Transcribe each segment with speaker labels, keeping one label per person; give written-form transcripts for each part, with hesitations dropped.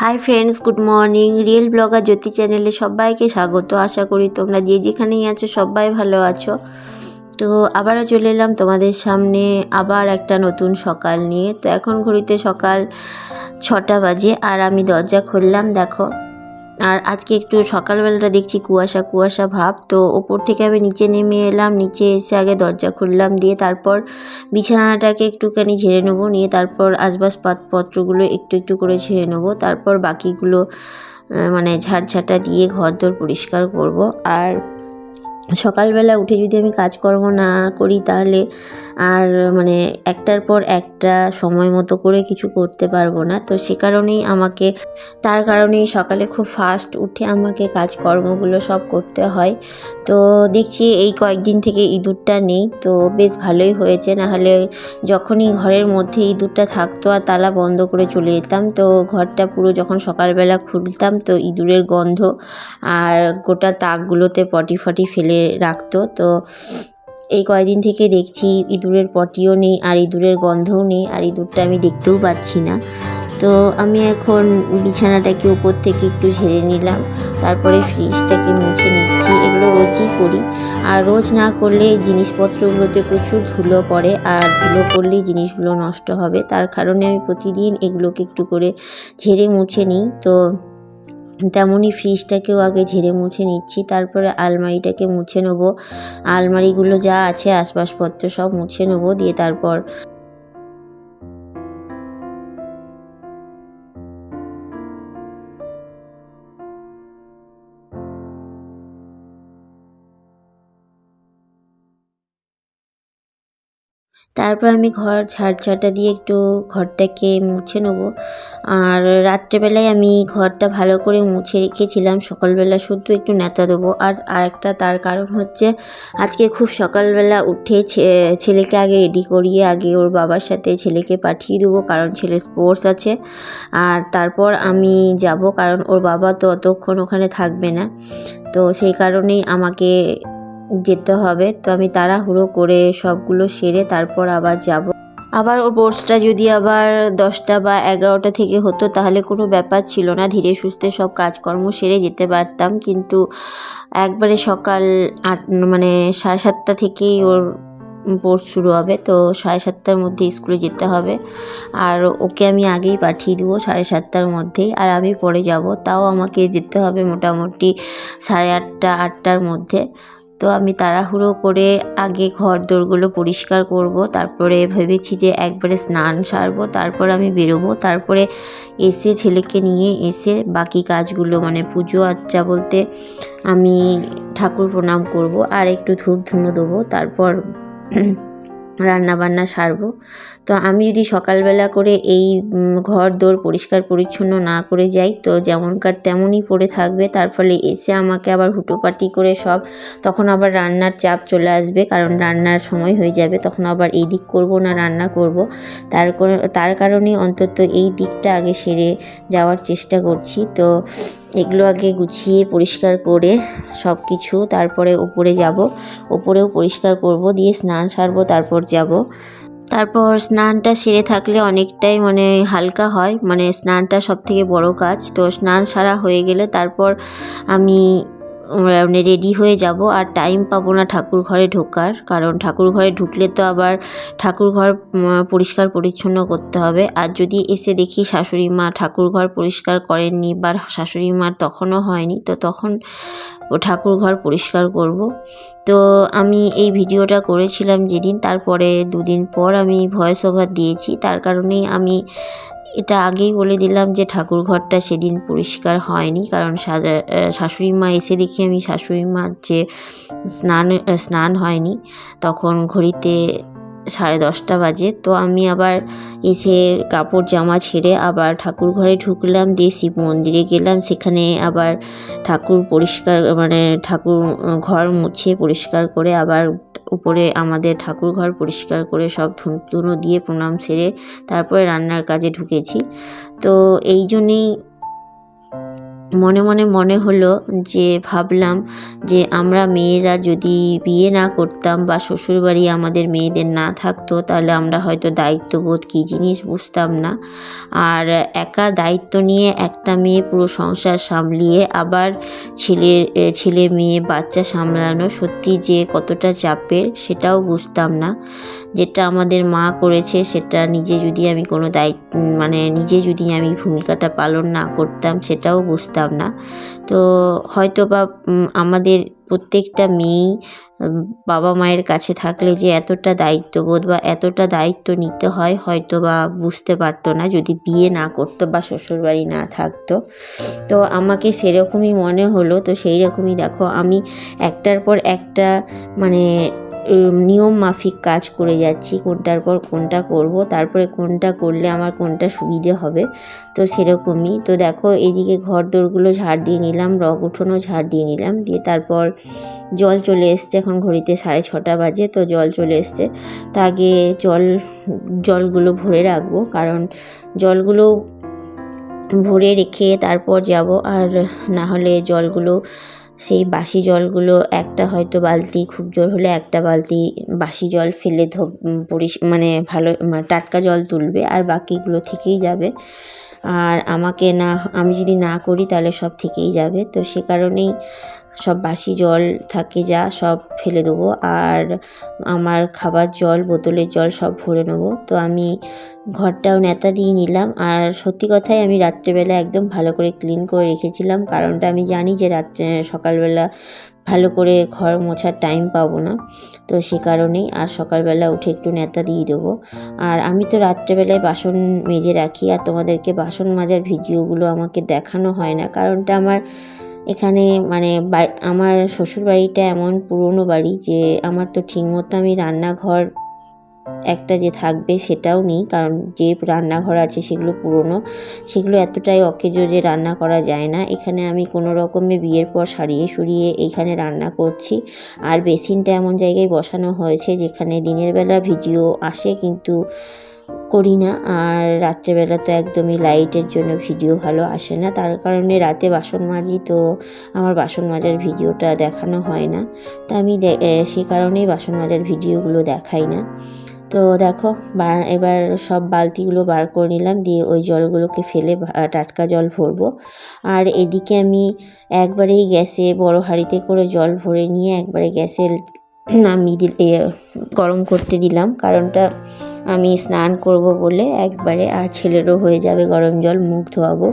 Speaker 1: High friends, good morning. Real blogger Jyoti চ্যানেলে সবাইকে স্বাগত। আশা করি তোমরা যে যেখানেই আছো সবাই ভালো আছো। তো আবারও চলে এলাম তোমাদের সামনে আবার একটা নতুন সকাল নিয়ে। তো এখন ঘড়িতে সকাল 6টা বাজে আর আমি দরজা খুললাম, দেখো। আর আজকে একটু সকালবেলাটা দেখছি কুয়াশা কুয়াশা ভাব। তো ওপর থেকে আমি নিচে নেমে এলাম, নিচে এসে আগে দরজা খুললাম, দিয়ে তারপর বিছানাটাকে একটুখানি ঝেড়ে নেবো, নিয়ে তারপর আসবাবপত্রগুলো একটু একটু করে ঝেড়ে নেবো, তারপর বাকিগুলো মানে ঝাড়ঝাঁটা দিয়ে ঘরদোর পরিষ্কার করব। আর সকালবেলা উঠে যদি আমি কাজকর্ম না করি তাহলে আর মানে একটার পর একটা সময় মতো করে কিছু করতে পারবো না। তো সে কারণেই তার কারণেই সকালে খুব ফাস্ট উঠে আমাকে কাজকর্মগুলো সব করতে হয়। তো দেখছি এই কয়েকদিন থেকে ইঁদুরটা নেই, তো বেশ ভালোই হয়েছে। নাহলে যখনই ঘরের মধ্যে ইঁদুরটা থাকতো আর তালা বন্ধ করে চলে যেতাম, তো ঘরটা পুরো যখন সকালবেলা খুলতাম তো ইঁদুরের গন্ধ আর গোটা তাকগুলোতে পটি ফটি ফেলে রাখতো। তো এই কয়দিন থেকে দেখছি ইঁদুরের পটিও নেই আর ইঁদুরের গন্ধও নেই, আর ইঁদুরটা আমি দেখতেও পাচ্ছি না। তো আমি এখন বিছানাটাকে উপর থেকে একটু ঝেড়ে নিলাম, তারপরে ফ্রিজটাকে মুছে নিচ্ছি। এগুলো রোজই করি, আর রোজ না করলে জিনিসপত্রগুলোতে প্রচুর ধুলো পড়ে, আর ধুলো পড়লেই জিনিসগুলো নষ্ট হবে। তার কারণে আমি প্রতিদিন এগুলোকে একটু করে ঝেড়ে মুছে নিই। তো তেমনই ফ্রিজটাকেও আগে ঝেড়ে মুছে নিচ্ছি, তারপরে আলমারিটাকে মুছে নেবো। আলমারিগুলো যা আছে আসবাবপত্র সব মুছে নেবো, দিয়ে তারপর আমি ঘর ঝাড়ঝাঁটা দিয়ে একটু ঘরটাকে মুছে নেবো। আর রাত্রেবেলায় আমি ঘরটা ভালো করে মুছে রেখেছিলাম, সকালবেলা শুধু একটু ন্যাতা দেবো। আর আরেকটা তার কারণ হচ্ছে আজকে খুব সকালবেলা উঠে ছেলেকে আগে রেডি করিয়ে আগে ওর বাবার সাথে ছেলেকে পাঠিয়ে দেবো, কারণ ছেলে স্পোর্টস আছে। আর তারপর আমি যাব, কারণ ওর বাবা তো অতক্ষণ ওখানে থাকবে না। তো সেই কারণেই আমাকে যেতে হবে। তো আমি তাড়াহুড়ো করে সবগুলো সেরে তারপর আবার যাব। আবার ওর কোর্সটা যদি আবার 10টা বা 11টা থেকে হতো তাহলে কোনো ব্যাপার ছিল না, ধীরে সুস্থে সব কাজকর্ম সেরে যেতে পারতাম। কিন্তু একবারে সকাল 8 মানে 7:30 থেকেই ওর কোর্স শুরু হবে, তো 7:30টার মধ্যে স্কুলে যেতে হবে। আর ওকে আমি আগেই পাঠিয়ে দেবো 7:30টার মধ্যেই, আর আমি পরে যাব। তাও আমাকে যেতে হবে মোটামুটি 8:30 8টার মধ্যে। তো আমি তাড়াহুড়ো করে আগে ঘর দোরগুলো পরিষ্কার করব, তারপরে ভেবেছি যে একবারে স্নান সারবো, তারপর আমি বেরোবো। তারপরে এসে ছেলেকে নিয়ে এসে বাকি কাজগুলো মানে পুজো আর্চা বলতে আমি ঠাকুর প্রণাম করব আর একটু ধূপ ধুনো দেবো, তারপর রান্না বান্না সারবো। তো আমি যদি সকালবেলা করে এই ঘর দোর পরিষ্কার পরিচ্ছন্ন না করে যাই তো যেমনকার তেমনই পড়ে থাকবে। তার ফলে এসে আমাকে আবার হুটোপাটি করে সব, তখন আবার রান্নার চাপ চলে আসবে, কারণ রান্নার সময় হয়ে যাবে, তখন আবার এই দিক করবো না রান্না করব। তার কারণে অন্তত এই দিকটা আগে সেরে যাওয়ার চেষ্টা করছি। তো এগুলো আগে গুছিয়ে পরিষ্কার করে সব কিছু তারপরে উপরে যাব, উপরেও পরিষ্কার করব, দিয়ে স্নান সারবো, তারপর যাব। তারপর স্নানটা সেরে থাকলে অনেকটাই মানে হালকা হয়, মানে স্নানটা সবথেকে বড় কাজ। তো স্নান সারা হয়ে গেলে তারপর আমি মানে রেডি হয়ে যাব, আর টাইম পাবো না ঠাকুর ঘরে ঢোকার, কারণ ঠাকুর ঘরে ঢুকলে তো আবার ঠাকুর ঘর পরিষ্কার পরিচ্ছন্ন করতে হবে। আর যদি এসে দেখি শাশুড়ি মা ঠাকুর ঘর পরিষ্কার করেননি বা শাশুড়ি মার তখনও হয়নি, তো তখন ঠাকুর ঘর পরিষ্কার করব। তো আমি এই ভিডিওটা করেছিলাম যেদিন, তারপরে 2 দিন পর আমি ভয়েস ওভার দিয়েছি। তার কারণেই আমি এটা আগেই বলে দিলাম যে ঠাকুর ঘরটা সেদিন পরিষ্কার হয়নি, কারণ শাশুড়ি মা এসে দেখি আমি শাশুড়ি মার যে স্নান হয়নি, তখন ঘড়িতে 10:30 বাজে। তো আমি আবার এসে কাপড় জামা ছেড়ে আবার ঠাকুর ঘরে ঢুকলাম, দিয়ে শিব মন্দিরে গেলাম, সেখানে আবার ঠাকুর পরিষ্কার মানে ঠাকুর ঘর মুছে পরিষ্কার করে আবার উপরে আমাদের ঠাকুর ঘর পরিষ্কার করে সব ধুনো দিয়ে প্রণাম সেরে তারপরে রান্নার কাজে ঢুকেছি। তো এই জন্যেই মনে মনে মনে হলো যে ভাবলাম যে আমরা মেয়েরা যদি বিয়ে না করতাম বা শ্বশুরবাড়ি আমাদের মেয়েদের না থাকতো, তাহলে আমরা হয়তো দায়িত্ববোধ কী জিনিস বুঝতাম না। আর একা দায়িত্ব নিয়ে একটা মেয়ে পুরো সংসার সামলিয়ে আবার ছেলে মেয়ে বাচ্চা সামলানো সত্যি যে কতটা চাপের সেটাও বুঝতাম না। যেটা আমাদের মা করেছে সেটা নিজে যদি আমি কোনো নিজে যদি আমি ভূমিকাটা পালন না করতাম সেটাও বুঝতাম না। তো হয়তো বা আমাদের প্রত্যেকটা মেয়েই বাবা মায়ের কাছে থাকলে যে এতটা দায়িত্ববোধ বা এতটা দায়িত্ব নিতে হয় হয়তো বা বুঝতে পারতো না যদি বিয়ে না করতো বা শ্বশুরবাড়ি না থাকতো। তো আমাকে সেরকমই মনে হলো। তো সেই রকমই দেখো আমি একটার পর একটা মানে নিয়ম মাফিক কাজ করে যাচ্ছি, কোনটার পর কোনটা করব, তারপরে কোনটা করলে আমার কোনটা সুবিধে হবে। তো সেরকমই। তো দেখো এদিকে ঘর দোরগুলো ঝাড় দিয়ে নিলাম, রগ উঠোনও ঝাড় দিয়ে নিলাম, দিয়ে তারপর জল চলে এসছে, এখন ঘড়িতে 6:30 বাজে। তো জল চলে এসছে, তো আগে জলগুলো ভরে রাখবো, কারণ জলগুলো ভরে রেখে তারপর যাব। আর না হলে জলগুলো সেই বাসি জলগুলো একটা হয়তো বালতি, খুব জোর হলে একটা বালতি বাসি জল ফেলে ভালো টাটকা জল তুলবে, আর বাকিগুলো থেকেই যাবে। আর আমি যদি না করি তাহলে সব থেকেই যাবে। তো সে কারণেই সব বাসি জল থাকে যা সব ফেলে দেবো, আর আমার খাবার জল, বোতলের জল সব ভরে নেবো। তো আমি ঘরটাও ন্যাতা দিয়ে নিলাম। আর সত্যি কথাই আমি রাত্রেবেলা একদম ভালো করে ক্লিন করে রেখেছিলাম, কারণটা আমি জানি যে সকালবেলা ভালো করে ঘর মোছার টাইম পাবো না। তো সে কারণেই আর সকালবেলা উঠে একটু ন্যাতা দিয়ে দেবো। আর আমি তো রাত্রেবেলায় বাসন মেজে রাখি, আর তোমাদেরকে বাসন মাজার ভিডিওগুলো আমাকে দেখানো হয় না, কারণটা আমার এখানে আমার শ্বশুরবাড়িটা এমন পুরনো বাড়ি যে আমার তো ঠিকমতো আমি রান্নাঘর একটা যে থাকবে সেটাও নেই, কারণ যে রান্নাঘর আছে সেগুলো পুরনো, সেগুলো এতটাই অকেজো যে রান্না করা যায় না। এখানে আমি কোনো রকমে বিয়ের পর সারিয়ে সুরিয়ে এইখানে রান্না করছি। আর বেসিনটা এমন জায়গায় বসানো হয়েছে যেখানে দিনের বেলা ভিডিও আসে কিন্তু করি না, আর রাত্রেবেলা তো একদমই লাইটের জন্য ভিডিও ভালো আসে না, তার কারণে রাতে বাসন মাজি, তো আমার বাসন মাজার ভিডিওটা দেখানো হয় না। তো আমি সে কারণেই বাসন মাজার ভিডিওগুলো দেখাই না। তো দেখো এবার সব বালতিগুলো বার করে নিলাম, দিয়ে ওই জলগুলোকে ফেলে টাটকা জল ভরবো। আর এদিকে আমি একবারেই গ্যাসে বড় হাঁড়িতে করে জল ভরে নিয়ে একবারে গ্যাসে গরম করতে দিলাম, কারণটা আমি স্নান করব বলে একবারে, আর ছেলেরও হয়ে যাবে গরম জল, মুখ ধোয়াবো।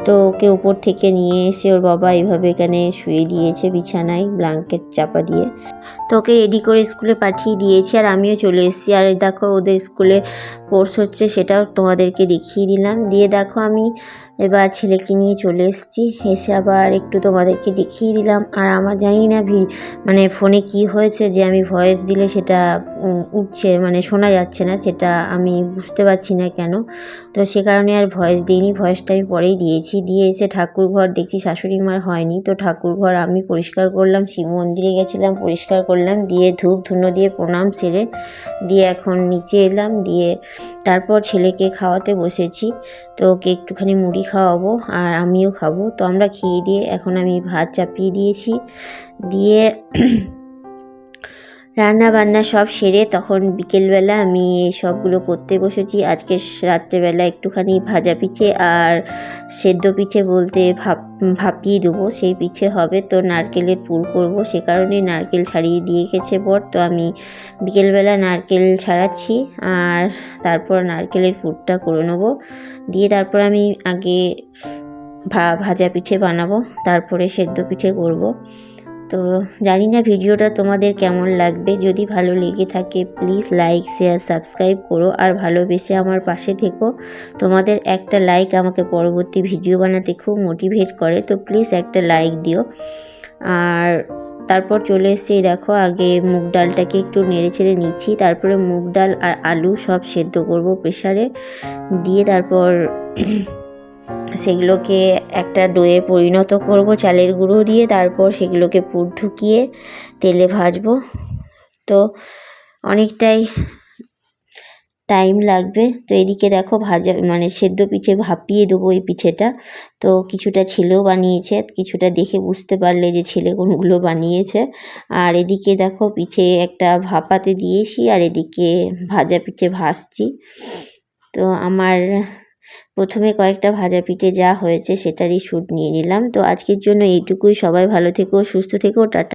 Speaker 1: তো ওকে উপর থেকে নিয়ে এসে ওর বাবা এইভাবে এখানে শুয়ে দিয়েছে বিছানায় ব্ল্যাঙ্কেট চাপা দিয়ে। তো ওকে রেডি করে স্কুলে পাঠিয়ে দিয়েছি, আর আমিও চলে এসেছি। আর দেখো ওদের স্কুলে কোর্স হচ্ছে সেটাও তোমাদেরকে দেখিয়ে দিলাম। দিয়ে দেখো আমি এবার ছেলেকে নিয়ে চলে এসেছি, এসে আবার একটু তোমাদেরকে দেখিয়ে দিলাম। আর আমার জানি না ফোনে কি হয়েছে যে আমি ভয়েস দিলে সেটা উঠছে, শোনা যাচ্ছে না, সেটা আমি বুঝতে পারছি না কেন। তো সে কারণে আর ভয়েস দিইনি, ভয়েসটা আমি পরেই দিয়েছি। দিয়ে এসে ঠাকুর ঘর দেখছি শাশুড়ি মার হয়নি, তো ঠাকুর ঘর আমি পরিষ্কার করলাম, শিব মন্দিরে গেছিলাম, পরিষ্কার করলাম, দিয়ে ধূপ ধুনো দিয়ে প্রণাম সেরে দিয়ে এখন নিচে এলাম, দিয়ে তারপর ছেলেকে খাওয়াতে বসেছি। তো ওকে একটুখানি মুড়ি খাওয়াবো আর আমিও খাবো। তো আমরা খেয়ে দিয়ে এখন আমি ভাত চাপিয়ে দিয়েছি, দিয়ে রান্না বান্না সব সেরে তখন বিকেলবেলা আমি সবগুলো করতে বসেছি। আজকে রাত্রেবেলা একটুখানি ভাজা পিঠে আর সেদ্ধ পিঠে বলতে ভাপিয়ে দেবো, সেই পিঠে হবে। তো নারকেলের পুর করব, সে কারণে নারকেল ছাড়িয়ে দিয়ে গেছে বর, তো আমি বিকেলবেলা নারকেল ছাড়াচ্ছি আর তারপর নারকেলের পুরটা করে নেবো। দিয়ে তারপর আমি আগে ভাজা পিঠে বানাবো, তারপরে সেদ্ধ পিঠে করব। তো জানি না ভিডিওটা তোমাদের কেমন লাগবে, যদি ভালো লেগে থাকে প্লিজ লাইক শেয়ার সাবস্ক্রাইব করো, আর ভালোবেসে আমার পাশে থেকো। তোমাদের একটা লাইক আমাকে পরবর্তী ভিডিও বানাতে খুব মোটিভেট করে, তো প্লিজ একটা লাইক দিও। আর তারপর চলে এসেছি, দেখো আগে মুগ ডালটাকে একটু নেড়ে ছেড়ে নিচ্ছি, তারপরে মুগ ডাল আর আলু সব সেদ্ধ করব প্রেসারে, দিয়ে তারপর সেগুলোকে একটা ডোয়ে পরিণত করব চালের গুঁড়ো দিয়ে, তারপর সেগুলোকে পুর ঢুকিয়ে তেলে ভাজবো। তো অনেকটাই টাইম লাগবে। তো এদিকে দেখো ভাজা মানে সেদ্ধ পিঠে ভাপিয়ে দেবো এই পিঠেটা। তো কিছুটা ছেলেও বানিয়েছে, কিছুটা দেখে বুঝতে পারলে যে ছেলে কোনগুলো বানিয়েছে। আর এদিকে দেখো পিঠে একটা ভাপাতে দিয়েছি আর এদিকে ভাজা পিঠে ভাজছি। তো আমার প্রথমে কয়েকটা ভাজা পিঠে যা হয়েছে সেটারই শ্যুট নিয়ে নিলাম। তো আজকের জন্য এইটুকুই। সবাই ভালো থেকো, সুস্থ থেকো, টাটা।